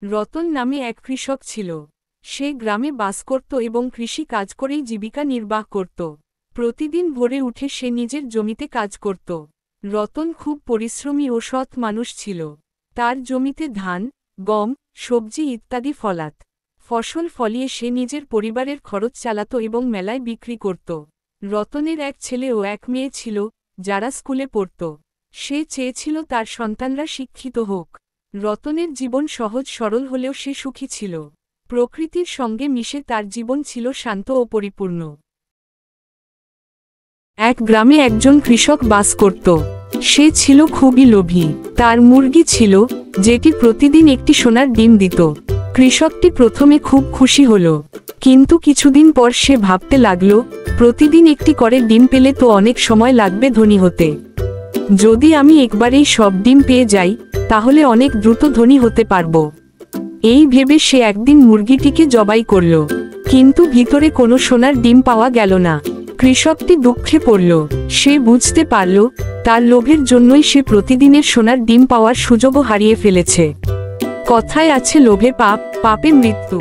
রতন নামে এক কৃষক ছিল। সে গ্রামে বাস করত এবং কৃষি কাজ করেই জীবিকা নির্বাহ করত। প্রতিদিন ভোরে উঠে সে নিজের জমিতে কাজ করত। রতন খুব পরিশ্রমী ও সৎ মানুষ ছিল। তার জমিতে ধান, গম, সবজি ইত্যাদি ফসল ফলিয়ে সে নিজের পরিবারের খরচ চালাত এবং মেলায় বিক্রি করত। রতনের এক ছেলে ও এক মেয়ে ছিল, যারা স্কুলে পড়ত। সে চেয়েছিল তার সন্তানরা শিক্ষিত হোক। রতনের জীবন সহজ সরল হলেও সে সুখী ছিল। প্রকৃতির সঙ্গে মিশে তার জীবন ছিল শান্ত ও পরিপূর্ণ। এক গ্রামে একজন কৃষক বাস করত। সে ছিল খুবই লোভী। তার মুরগি ছিল, যেটি প্রতিদিন একটি সোনার ডিম দিত। কৃষকটি প্রথমে খুব খুশি হল, কিন্তু কিছুদিন পর সে ভাবতে লাগল, প্রতিদিন একটি করে ডিম পেলে তো অনেক সময় লাগবে ধনী হতে। যদি আমি একবারেই সব ডিম পেয়ে যাই, তাহলে অনেক দ্রুত ধনী হতে পারব। এই ভেবে সে একদিন মুরগিটিকে জবাই করল, কিন্তু ভিতরে কোনো সোনার ডিম পাওয়া গেল না। কৃষকটি দুঃখে পড়ল। সে বুঝতে পারল, তার লোভের জন্যই সে প্রতিদিনের সোনার ডিম পাওয়ার সুযোগও হারিয়ে ফেলেছে। কথায় আছে, লোভে পাপ, পাপে মৃত্যু।